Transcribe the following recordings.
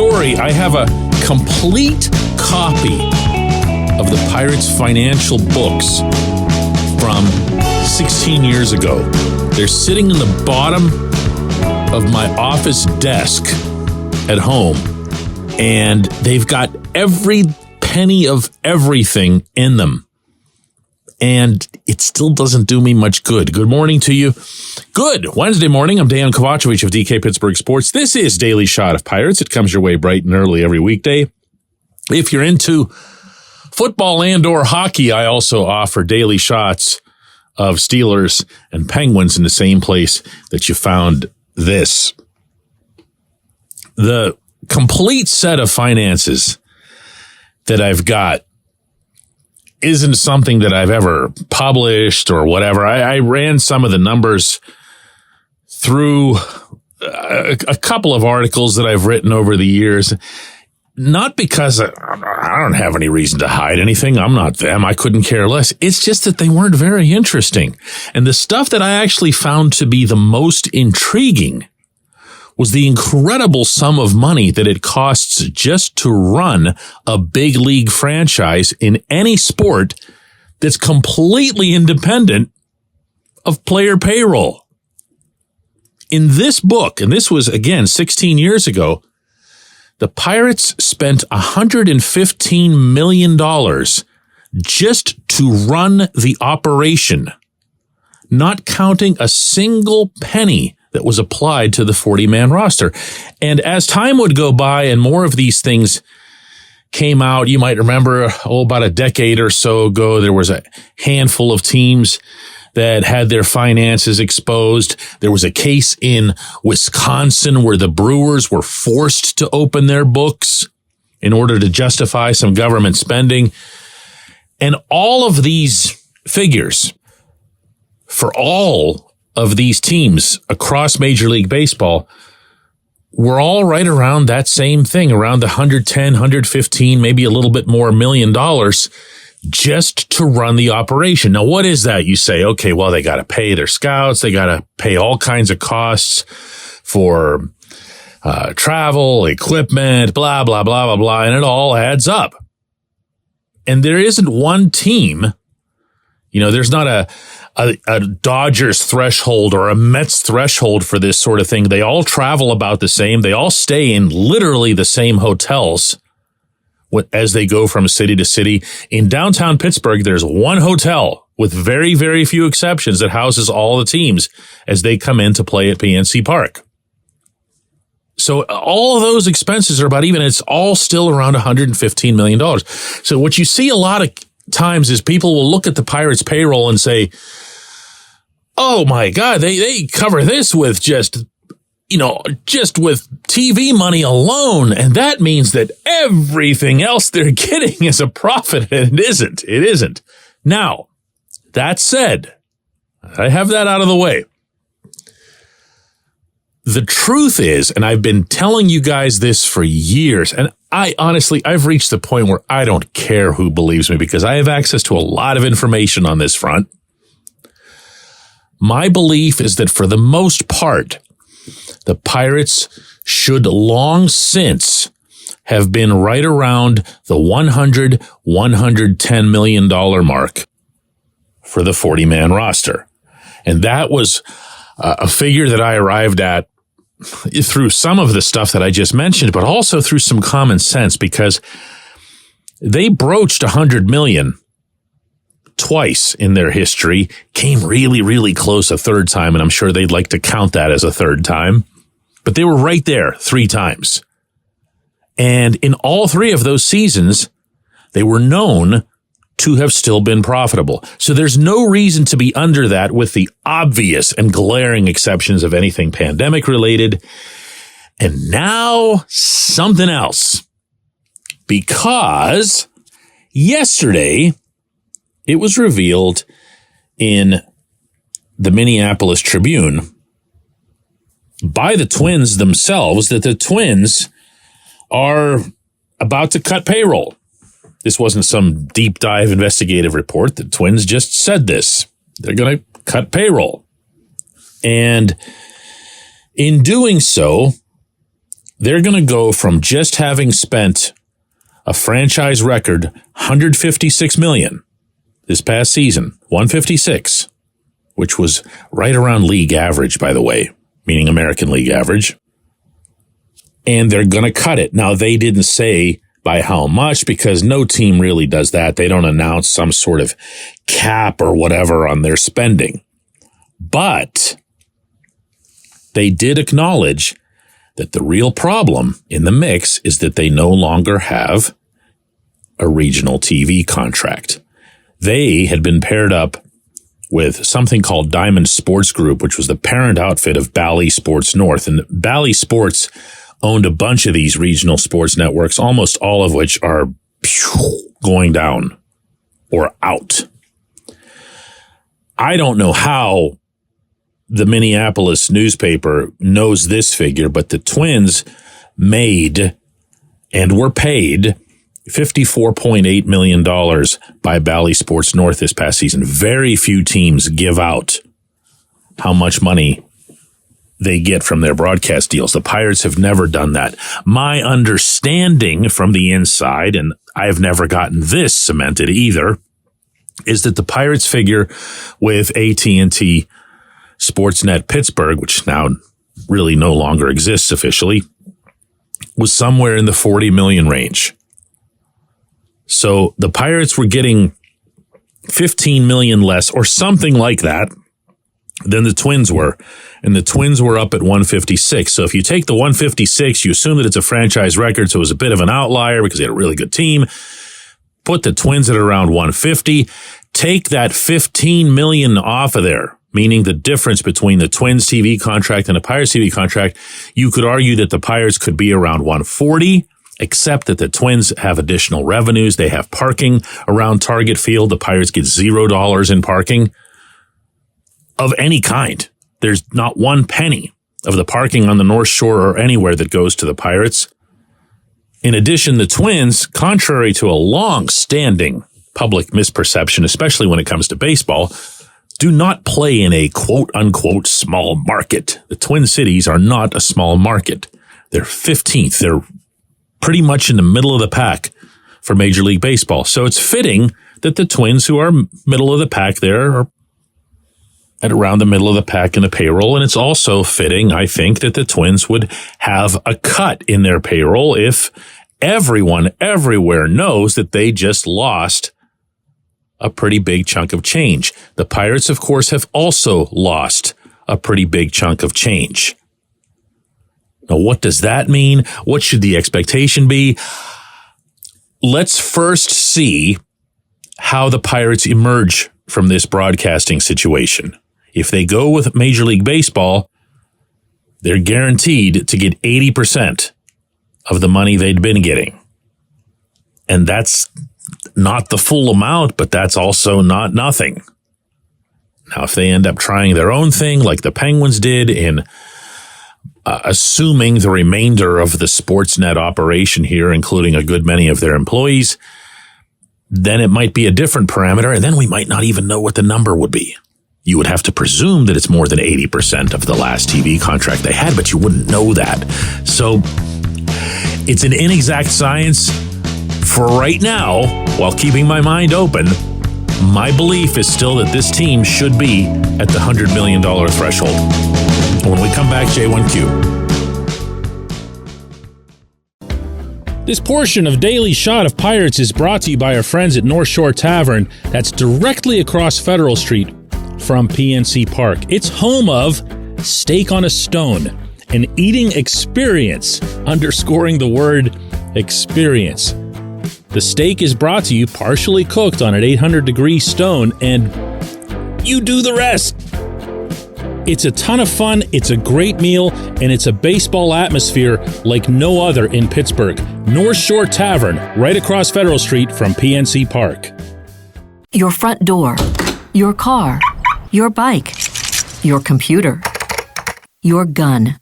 story, I have a complete copy of the Pirates financial books from 16 years ago. They're sitting in the bottom of my office desk at home, and they've got every penny of everything in them. And it still doesn't do me much good. Good morning to you. Good Wednesday morning. I'm Dejan Kovacevic of DK Pittsburgh Sports. This is Daily Shot of Pirates. It comes your way bright and early every weekday. If you're into football and or hockey, I also offer daily shots of Steelers and Penguins in the same place that you found this. The complete set of finances that I've got isn't something that I've ever published or whatever. I ran some of the numbers through a couple of articles that I've written over the years, not because I don't have any reason to hide anything. I'm not them. I couldn't care less. It's just that they weren't very interesting. And the stuff that I actually found to be the most intriguing was the incredible sum of money that it costs just to run a big league franchise in any sport that's completely independent of player payroll. In this book, and this was, again, 16 years ago, the Pirates spent $115 million just to run the operation, not counting a single penny that was applied to the 40-man roster. And as time would go by and more of these things came out, you might remember, about a decade or so ago, there was a handful of teams that had their finances exposed. There was a case in Wisconsin where the Brewers were forced to open their books in order to justify some government spending. And all of these figures for all of these teams across Major League Baseball were all right around that same thing, around the 110, 115, maybe a little bit more $1 million just to run the operation. Now, what is that? You say, okay, well, they got to pay their scouts. They got to pay all kinds of costs for travel, equipment, blah, blah, blah, blah, blah, and it all adds up. And there isn't one team, there's not a Dodgers threshold or a Mets threshold for this sort of thing. They all travel about the same. They all stay in literally the same hotels as they go from city to city. In downtown Pittsburgh, there's one hotel with very, very few exceptions that houses all the teams as they come in to play at PNC Park. So all of those expenses are about even. It's all still around $115 million. So what you see a lot of times is people will look at the Pirates payroll and say, oh my God, they cover this with just with TV money alone. And that means that everything else they're getting is a profit. And it isn't. Now, that said, I have that out of the way. The truth is, and I've been telling you guys this for years, and I've reached the point where I don't care who believes me because I have access to a lot of information on this front. My belief is that for the most part, the Pirates should long since have been right around the $100, $110 million mark for the 40-man roster. And that was a figure that I arrived at through some of the stuff that I just mentioned, but also through some common sense, because they broached $100 million twice in their history, came really, really close a third time, and I'm sure they'd like to count that as a third time, but they were right there 3 times. And in all 3 of those seasons, they were known to have still been profitable. So there's no reason to be under that, with the obvious and glaring exceptions of anything pandemic related. And now something else, because yesterday it was revealed in the Minneapolis Tribune by the Twins themselves that the Twins are about to cut payroll. This wasn't some deep dive investigative report. The Twins just said this. They're going to cut payroll. And in doing so, they're going to go from just having spent a franchise record $156 million this past season, 156, which was right around league average, by the way, meaning American League average. And they're going to cut it. Now, they didn't say by how much, because no team really does that. They don't announce some sort of cap or whatever on their spending. But they did acknowledge that the real problem in the mix is that they no longer have a regional TV contract. They had been paired up with something called Diamond Sports Group, which was the parent outfit of Bally Sports North. And Bally Sports owned a bunch of these regional sports networks, almost all of which are going down or out. I don't know how the Minneapolis newspaper knows this figure, but the Twins made and were paid $54.8 million by Bally Sports North this past season. Very few teams give out how much money they get from their broadcast deals. The Pirates have never done that. My understanding from the inside, and I've never gotten this cemented either, is that the Pirates figure with AT&T Sportsnet Pittsburgh, which now really no longer exists officially, was somewhere in the 40 million range. So the Pirates were getting 15 million less or something like that than the Twins were. And the Twins were up at 156. So if you take the 156, you assume that it's a franchise record, so it was a bit of an outlier because they had a really good team. Put the Twins at around 150. Take that 15 million off of there, meaning the difference between the Twins TV contract and the Pirates TV contract. You could argue that the Pirates could be around 140, except that the Twins have additional revenues. They have parking around Target Field. The Pirates get $0 in parking of any kind. There's not one penny of the parking on the North Shore or anywhere that goes to the Pirates. In addition, the Twins, contrary to a long-standing public misperception, especially when it comes to baseball, do not play in a quote-unquote small market. The Twin Cities are not a small market. They're 15th. They're pretty much in the middle of the pack for Major League Baseball. So it's fitting that the Twins, who are middle of the pack there, are at around the middle of the pack in the payroll. And it's also fitting, I think, that the Twins would have a cut in their payroll if everyone everywhere knows that they just lost a pretty big chunk of change. The Pirates, of course, have also lost a pretty big chunk of change. Now, what does that mean? What should the expectation be? Let's first see how the Pirates emerge from this broadcasting situation. If they go with Major League Baseball, they're guaranteed to get 80% of the money they'd been getting. And that's not the full amount, but that's also not nothing. Now, if they end up trying their own thing, like the Penguins did in assuming the remainder of the Sportsnet operation here, including a good many of their employees, then it might be a different parameter, and then we might not even know what the number would be. You would have to presume that it's more than 80% of the last TV contract they had, but you wouldn't know that. So it's an inexact science. For right now, while keeping my mind open, my belief is still that this team should be at the $100 million threshold. When we come back, J1Q. This portion of Daily Shot of Pirates is brought to you by our friends at North Shore Tavern, that's directly across Federal Street from PNC Park. It's home of Steak on a Stone, an eating experience, underscoring the word experience. The steak is brought to you partially cooked on an 800-degree stone, and you do the rest. It's a ton of fun, it's a great meal, and it's a baseball atmosphere like no other in Pittsburgh. North Shore Tavern, right across Federal Street from PNC Park. Your front door, your car, your bike, your computer, your gun.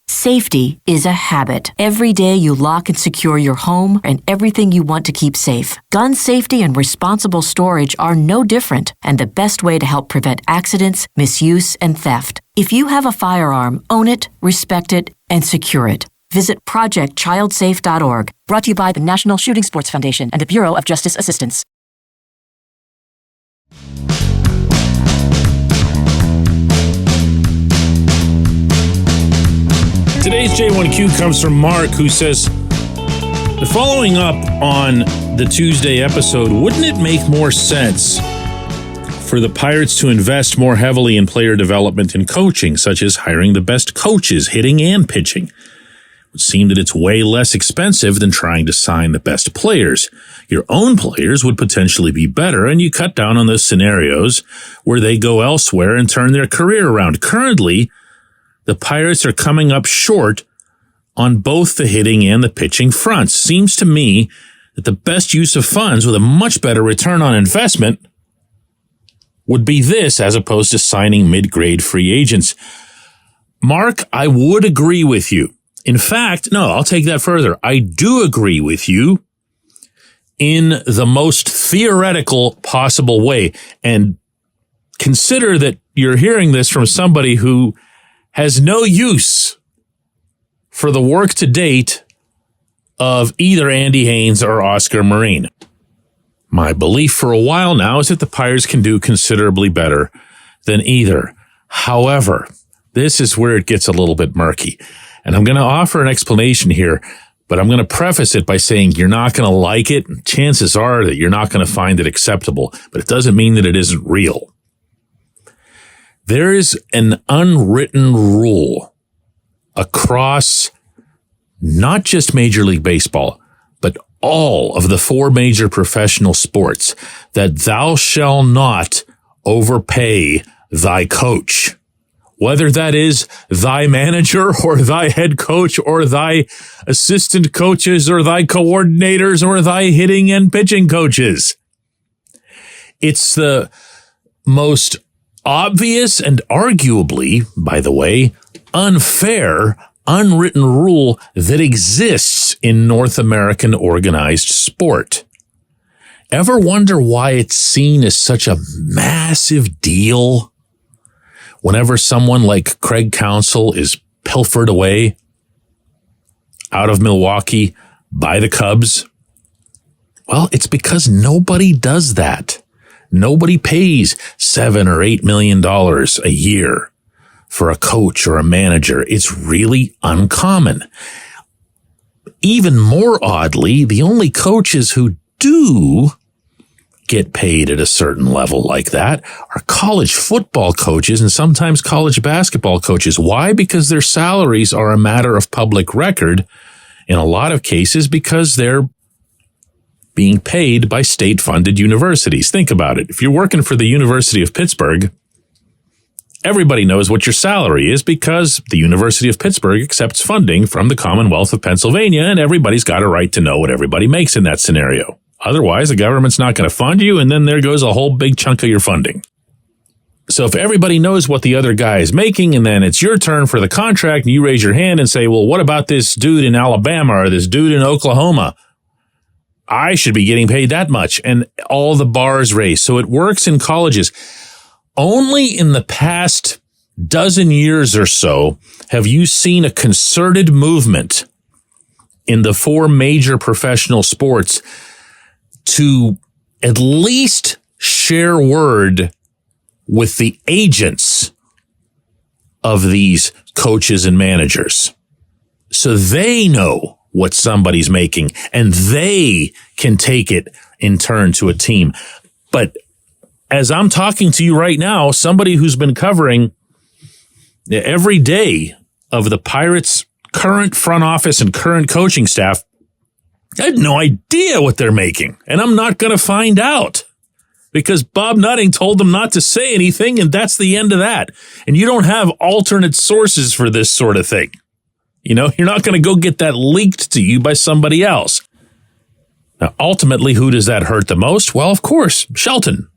Safety is a habit. Every day you lock and secure your home and everything you want to keep safe. Gun safety and responsible storage are no different and the best way to help prevent accidents, misuse, and theft. If you have a firearm, own it, respect it, and secure it. Visit projectchildsafe.org. Brought to you by the National Shooting Sports Foundation and the Bureau of Justice Assistance. Today's J1Q comes from Mark, who says, following up on the Tuesday episode, wouldn't it make more sense for the Pirates to invest more heavily in player development and coaching, such as hiring the best coaches, hitting and pitching? It would seem that it's way less expensive than trying to sign the best players. Your own players would potentially be better, and you cut down on those scenarios where they go elsewhere and turn their career around. Currently, the Pirates are coming up short on both the hitting and the pitching fronts. Seems to me that the best use of funds with a much better return on investment would be this, as opposed to signing mid-grade free agents. Mark, I would agree with you. In fact, no, I'll take that further. I do agree with you in the most theoretical possible way. And consider that you're hearing this from somebody who has no use for the work to date of either Andy Haynes or Oscar Marine. My belief for a while now is that the Pirates can do considerably better than either. However, this is where it gets a little bit murky. And I'm going to offer an explanation here, but I'm going to preface it by saying you're not going to like it. Chances are that you're not going to find it acceptable, but it doesn't mean that it isn't real. There is an unwritten rule across not just Major League Baseball, but all of the 4 major professional sports that thou shalt not overpay thy coach. Whether that is thy manager or thy head coach or thy assistant coaches or thy coordinators or thy hitting and pitching coaches. It's the most obvious and arguably, by the way, unfair, unwritten rule that exists in North American organized sport. Ever wonder why it's seen as such a massive deal whenever someone like Craig Counsell is pilfered away out of Milwaukee by the Cubs? Well, it's because nobody does that. Nobody pays $7 or $8 million a year for a coach or a manager. It's really uncommon. Even more oddly, the only coaches who do get paid at a certain level like that are college football coaches and sometimes college basketball coaches. Why? Because their salaries are a matter of public record in a lot of cases because they're being paid by state-funded universities. Think about it. If you're working for the University of Pittsburgh, everybody knows what your salary is because the University of Pittsburgh accepts funding from the Commonwealth of Pennsylvania, and everybody's got a right to know what everybody makes in that scenario. Otherwise, the government's not going to fund you, and then there goes a whole big chunk of your funding. So if everybody knows what the other guy is making, and then it's your turn for the contract, and you raise your hand and say, well, what about this dude in Alabama or this dude in Oklahoma? I should be getting paid that much, and all the bars raise. So it works in colleges. Only in the past dozen years or so have you seen a concerted movement in the 4 major professional sports to at least share word with the agents of these coaches and managers, so they know what somebody's making, and they can take it in turn to a team. But as I'm talking to you right now, somebody who's been covering every day of the Pirates' current front office and current coaching staff, I had no idea what they're making, and I'm not going to find out because Bob Nutting told them not to say anything, and that's the end of that. And you don't have alternate sources for this sort of thing. You know, you're not going to go get that leaked to you by somebody else. Now, ultimately, who does that hurt the most? Well, of course, Shelton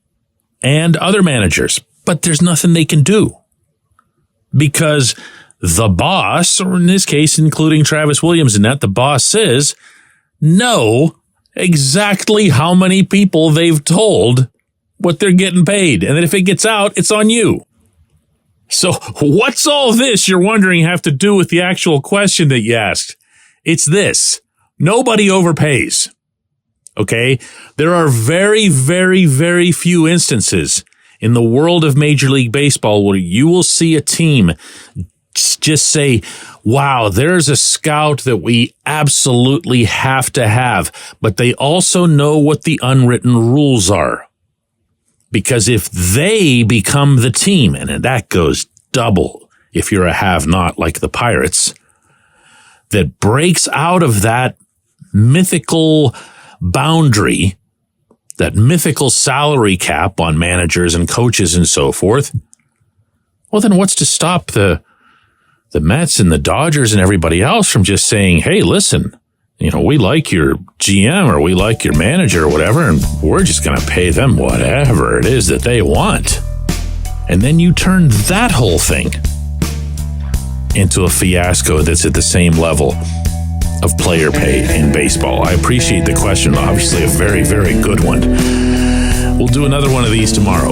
and other managers. But there's nothing they can do because the boss, or in this case, including Travis Williams and that, the bosses know exactly how many people they've told what they're getting paid. And that if it gets out, it's on you. So what's all this, you're wondering, have to do with the actual question that you asked? It's this. Nobody overpays. Okay? There are very, very, very few instances in the world of Major League Baseball where you will see a team just say, wow, there's a scout that we absolutely have to have, but they also know what the unwritten rules are. Because if they become the team, and that goes double if you're a have-not like the Pirates, that breaks out of that mythical boundary, that mythical salary cap on managers and coaches and so forth, well, then what's to stop the Mets and the Dodgers and everybody else from just saying, hey, listen, we like your GM or we like your manager or whatever, and we're just going to pay them whatever it is that they want. And then you turn that whole thing into a fiasco that's at the same level of player pay in baseball. I appreciate the question, obviously a very, very good one. We'll do another one of these tomorrow.